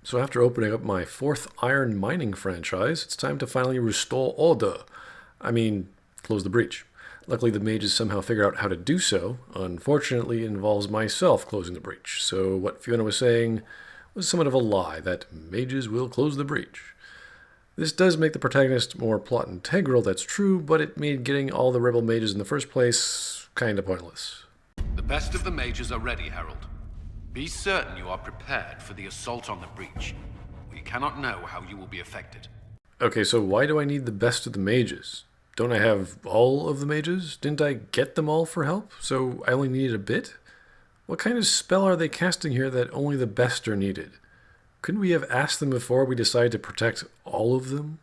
So after opening up my fourth iron mining franchise, it's time to finally restore order. I mean, close the breach. Luckily, the mages somehow figured out how to do so. Unfortunately, it involves myself closing the breach. So what Fiona was saying was somewhat of a lie, that mages will close the breach. This does make the protagonist more plot integral, that's true, but it made getting all the rebel mages in the first place kinda pointless. The best of the mages are ready, Herald. Be certain you are prepared for the assault on the breach. We cannot know how you will be affected. Okay, so why do I need the best of the mages? Don't I have all of the mages? Didn't I get them all for help? So I only needed a bit? What kind of spell are they casting here that only the best are needed? Couldn't we have asked them before we decided to protect all of them?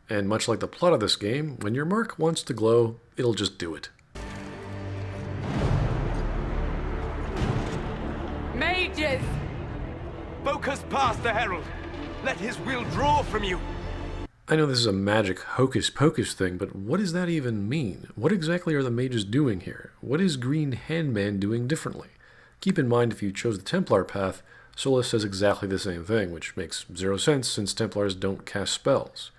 And much like the plot of this game, when your mark wants to glow, it'll just do it. Mages! Focus past the Herald. Let his will draw from you. I know this is a magic hocus-pocus thing, but what does that even mean? What exactly are the mages doing here? What is Green Handman doing differently? Keep in mind, if you chose the Templar path, Solas says exactly the same thing, which makes zero sense since Templars don't cast spells.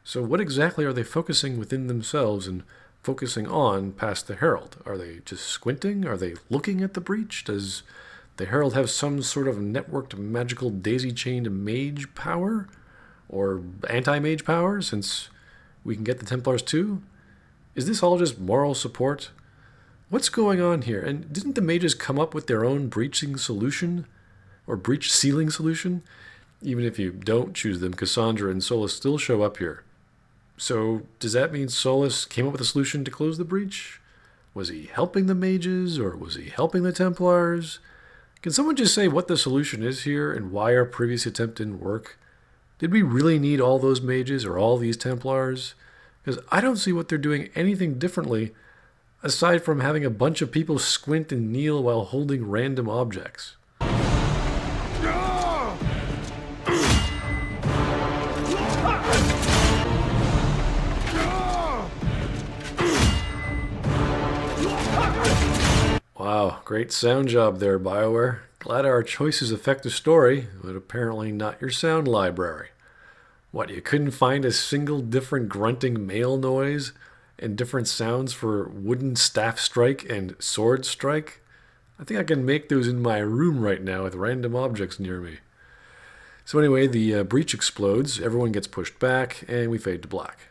So what exactly are they focusing within themselves and focusing on past the Herald? Are they just squinting? Are they looking at the breach? Does the Herald have some sort of networked magical daisy-chained mage power? Or anti-mage power, since we can get the Templars too? Is this all just moral support? What's going on here? And didn't the mages come up with their own breaching solution? Or breach sealing solution? Even if you don't choose them, Cassandra and Solas still show up here. So, does that mean Solas came up with a solution to close the breach? Was he helping the mages, or was he helping the Templars? Can someone just say what the solution is here, and why our previous attempt didn't work? Did we really need all those mages, or all these Templars? Because I don't see what they're doing anything differently, aside from having a bunch of people squint and kneel while holding random objects. Wow, great sound job there, BioWare. Glad our choices affect the story, but apparently not your sound library. What, you couldn't find a single different grunting male noise and different sounds for wooden staff strike and sword strike? I think I can make those in my room right now with random objects near me. So anyway, the breach explodes, everyone gets pushed back, and we fade to black.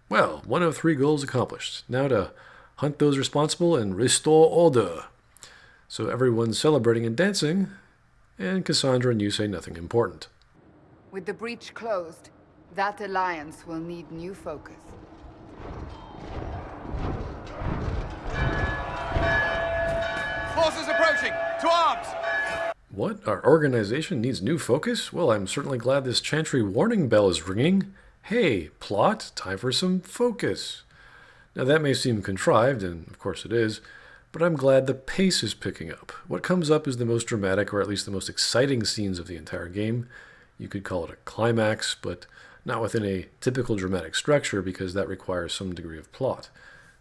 Well, 1 of 3 goals accomplished. Now to hunt those responsible and restore order. So everyone's celebrating and dancing, and Cassandra and you say nothing important. With the breach closed, that alliance will need new focus. Forces approaching! To arms! What? Our organization needs new focus? Well, I'm certainly glad this Chantry warning bell is ringing. Hey, plot, time for some focus. Now that may seem contrived, and of course it is, but I'm glad the pace is picking up. What comes up is the most dramatic, or at least the most exciting scenes of the entire game. You could call it a climax, but not within a typical dramatic structure, because that requires some degree of plot,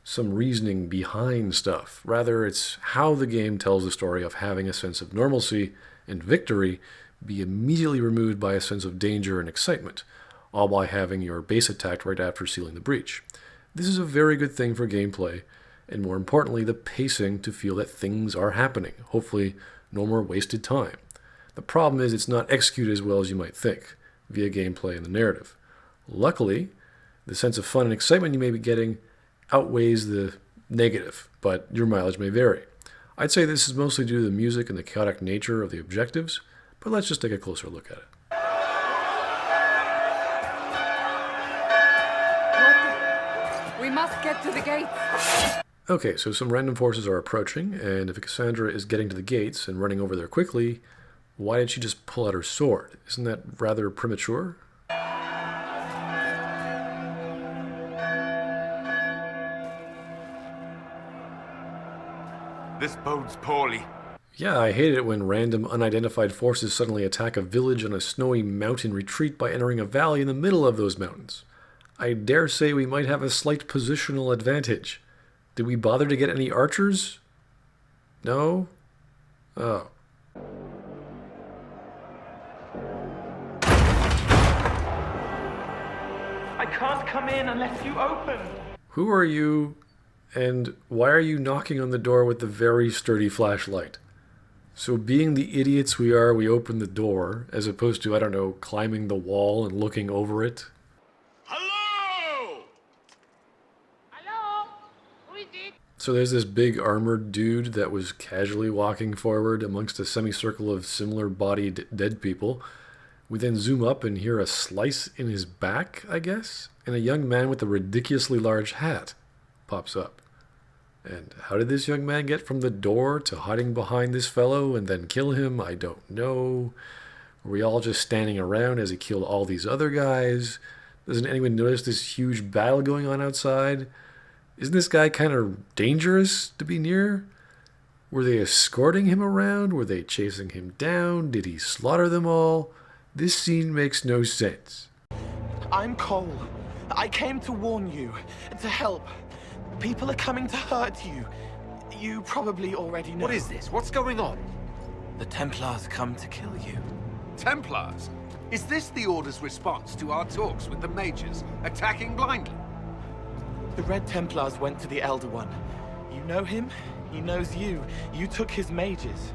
some reasoning behind stuff. Rather, it's how the game tells the story of having a sense of normalcy and victory be immediately removed by a sense of danger and excitement, all by having your base attacked right after sealing the breach. This is a very good thing for gameplay, and more importantly, the pacing to feel that things are happening. Hopefully, no more wasted time. The problem is it's not executed as well as you might think, via gameplay and the narrative. Luckily, the sense of fun and excitement you may be getting outweighs the negative, but your mileage may vary. I'd say this is mostly due to the music and the chaotic nature of the objectives, but let's just take a closer look at it. We must get to the gates. Okay, so some random forces are approaching, and if Cassandra is getting to the gates and running over there quickly, why did she just pull out her sword? Isn't that rather premature? This bodes poorly. Yeah, I hate it when random unidentified forces suddenly attack a village on a snowy mountain retreat by entering a valley in the middle of those mountains. I dare say we might have a slight positional advantage. Did we bother to get any archers? No? Oh. I can't come in unless you open. Who are you, and why are you knocking on the door with a very sturdy flashlight? So being the idiots we are, we open the door, as opposed to, I don't know, climbing the wall and looking over it. Hello! Hello? Who is it? So there's this big armored dude that was casually walking forward amongst a semicircle of similar-bodied dead people. We then zoom up and hear a slice in his back, I guess, and a young man with a ridiculously large hat pops up. And how did this young man get from the door to hiding behind this fellow and then kill him? I don't know. Were we all just standing around as he killed all these other guys? Doesn't anyone notice this huge battle going on outside? Isn't this guy kind of dangerous to be near? Were they escorting him around? Were they chasing him down? Did he slaughter them all? This scene makes no sense. I'm Cole. I came to warn you, to help. People are coming to hurt you. You probably already know. What is this? What's going on? The Templars come to kill you. Templars? Is this the Order's response to our talks with the mages, attacking blindly? The Red Templars went to the Elder One. You know him? He knows you. You took his mages.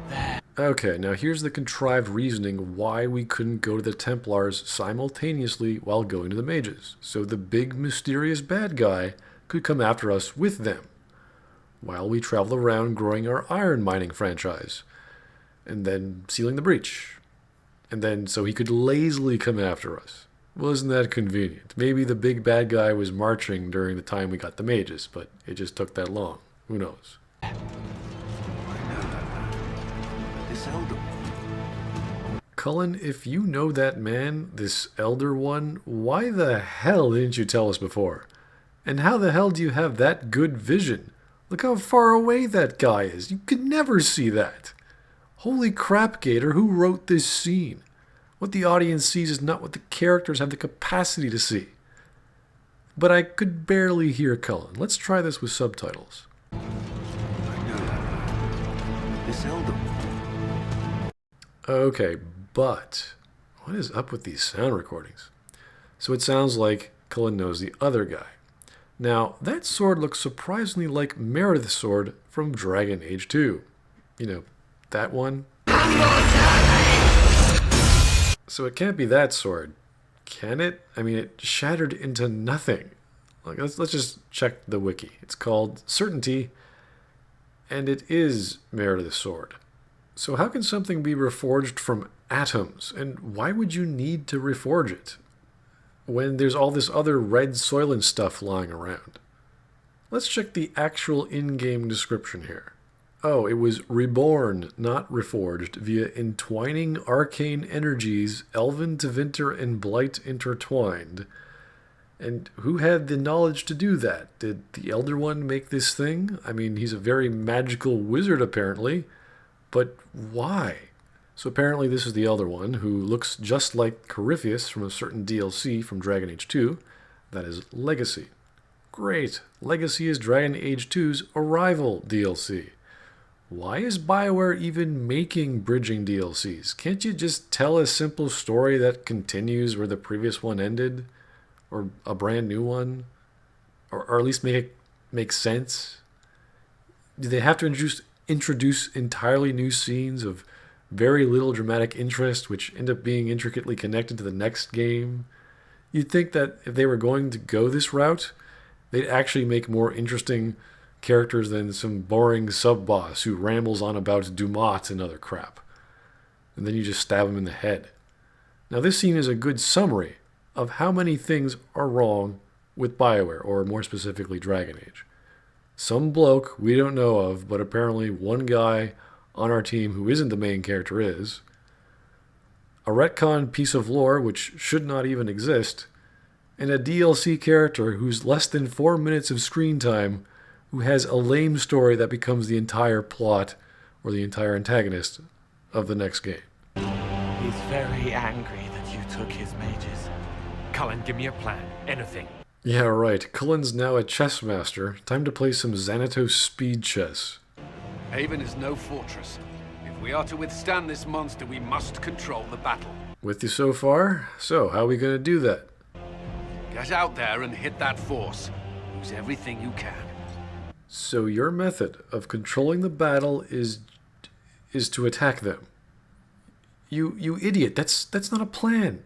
There. Okay, now here's the contrived reasoning why we couldn't go to the Templars simultaneously while going to the mages, so the big mysterious bad guy could come after us with them, while we travel around growing our iron mining franchise, and then sealing the breach, and then so he could lazily come after us. Well, isn't that convenient? Maybe the big bad guy was marching during the time we got the mages, but it just took that long. Who knows? This Elder. Cullen, if you know that man, this Elder One, why the hell didn't you tell us before? And how the hell do you have that good vision? Look how far away that guy is. You could never see that. Holy crap, Gator, who wrote this scene? What the audience sees is not what the characters have the capacity to see. But I could barely hear Cullen. Let's try this with subtitles. I know that. This Elder. Okay, but what is up with these sound recordings? So it sounds like Cullen knows the other guy. Now, that sword looks surprisingly like Meredith's sword from Dragon Age 2. You know, that one. So it can't be that sword, can it? I mean, it shattered into nothing. Like, let's just check the wiki. It's called Certainty, and it is Meredith's sword. So how can something be reforged from atoms, and why would you need to reforge it when there's all this other red Soylent stuff lying around? Let's check the actual in-game description here. Oh, it was reborn, not reforged, via entwining arcane energies, Elven, Tevinter, and Blight intertwined. And who had the knowledge to do that? Did the Elder One make this thing? I mean, he's a very magical wizard, apparently. But why? So apparently this is the Elder One, who looks just like Corypheus from a certain DLC from Dragon Age 2. That is Legacy. Great! Legacy is Dragon Age 2's Arrival DLC. Why is BioWare even making bridging DLCs? Can't you just tell a simple story that continues where the previous one ended? Or a brand new one? Or at least make it make sense? Do they have to introduce entirely new scenes of very little dramatic interest which end up being intricately connected to the next game? You'd think that if they were going to go this route, they'd actually make more interesting characters than some boring sub-boss who rambles on about Dumat and other crap. And then you just stab him in the head. Now this scene is a good summary of how many things are wrong with BioWare, or more specifically Dragon Age. Some bloke we don't know of, but apparently one guy on our team who isn't the main character is. A retcon piece of lore which should not even exist. And a DLC character who's less than 4 minutes of screen time, who has a lame story that becomes the entire plot or the entire antagonist of the next game. He's very angry that you took his mages. Cullen, give me a plan. Anything. Yeah, right. Cullen's now a chess master. Time to play some Xanatos speed chess. Haven is no fortress. If we are to withstand this monster, we must control the battle. With you so far? So, how are we going to do that? Get out there and hit that force. Use everything you can. So your method of controlling the battle is to attack them. You idiot. That's not a plan.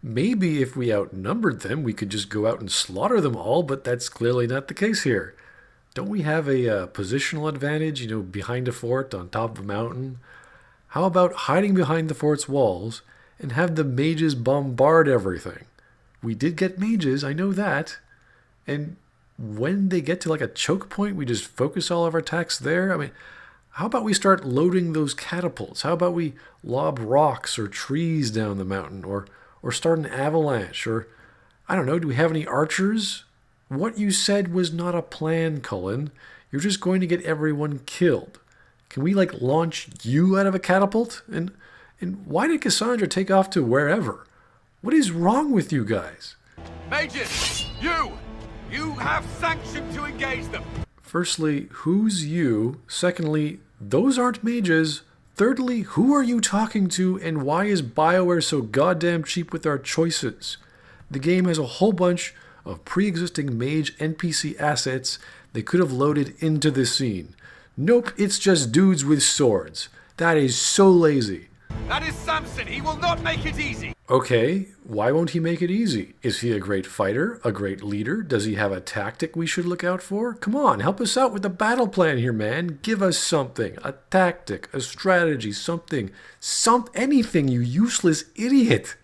Maybe if we outnumbered them, we could just go out and slaughter them all, but that's clearly not the case here. Don't we have a positional advantage, behind a fort on top of a mountain? How about hiding behind the fort's walls and have the mages bombard everything? We did get mages, I know that. And when they get to like a choke point, we just focus all of our attacks there? I mean, how about we start loading those catapults? How about we lob rocks or trees down the mountain? Or start an avalanche? Or, I don't know, do we have any archers? What you said was not a plan, Cullen. You're just going to get everyone killed. Can we, launch you out of a catapult? And why did Cassandra take off to wherever? What is wrong with you guys? Mages! You have sanction to engage them! Firstly, who's you? Secondly, those aren't mages. Thirdly, who are you talking to, and why is BioWare so goddamn cheap with our choices? The game has a whole bunch of pre-existing mage NPC assets they could have loaded into this scene. Nope, it's just dudes with swords. That is so lazy. That is Samson. He will not make it easy. Okay, why won't he make it easy? Is he a great fighter? A great leader? Does he have a tactic we should look out for? Come on, help us out with the battle plan here, man. Give us something. A tactic, a strategy, something. Anything, you useless idiot.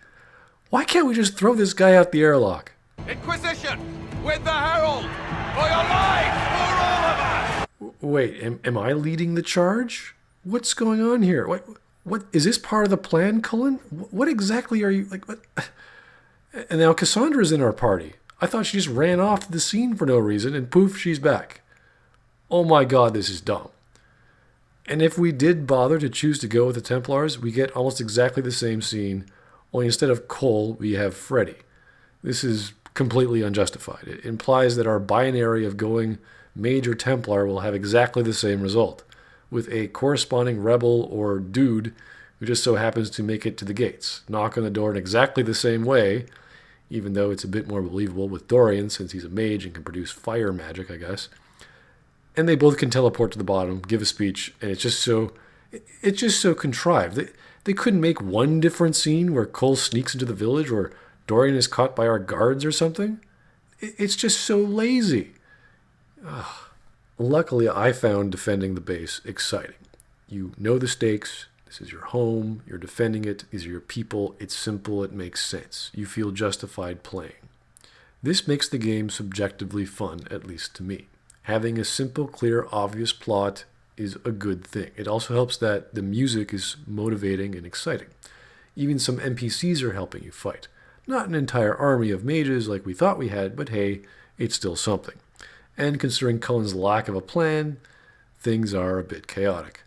Why can't we just throw this guy out the airlock? Inquisition! With the Herald! For your lives! For all of us! Wait, am I leading the charge? What's going on here? What is this part of the plan, Cullen? What exactly are you what? And now Cassandra's in our party. I thought she just ran off to the scene for no reason, and poof, she's back. Oh my God, this is dumb. And if we did bother to choose to go with the Templars, we get almost exactly the same scene, only instead of Cole, we have Freddy. This is completely unjustified. It implies that our binary of going Mage or Templar will have exactly the same result, with a corresponding rebel or dude who just so happens to make it to the gates, knock on the door in exactly the same way, even though it's a bit more believable with Dorian since he's a mage and can produce fire magic, I guess. And they both can teleport to the bottom, give a speech, and it's just so contrived. They couldn't make one different scene where Cole sneaks into the village or Dorian is caught by our guards or something. It's just so lazy. Ugh. Luckily, I found defending the base exciting. You know the stakes. This is your home. You're defending it. These are your people. It's simple. It makes sense. You feel justified playing. This makes the game subjectively fun, at least to me. Having a simple, clear, obvious plot is a good thing. It also helps that the music is motivating and exciting. Even some NPCs are helping you fight. Not an entire army of mages like we thought we had, but hey, it's still something. And considering Cullen's lack of a plan, things are a bit chaotic.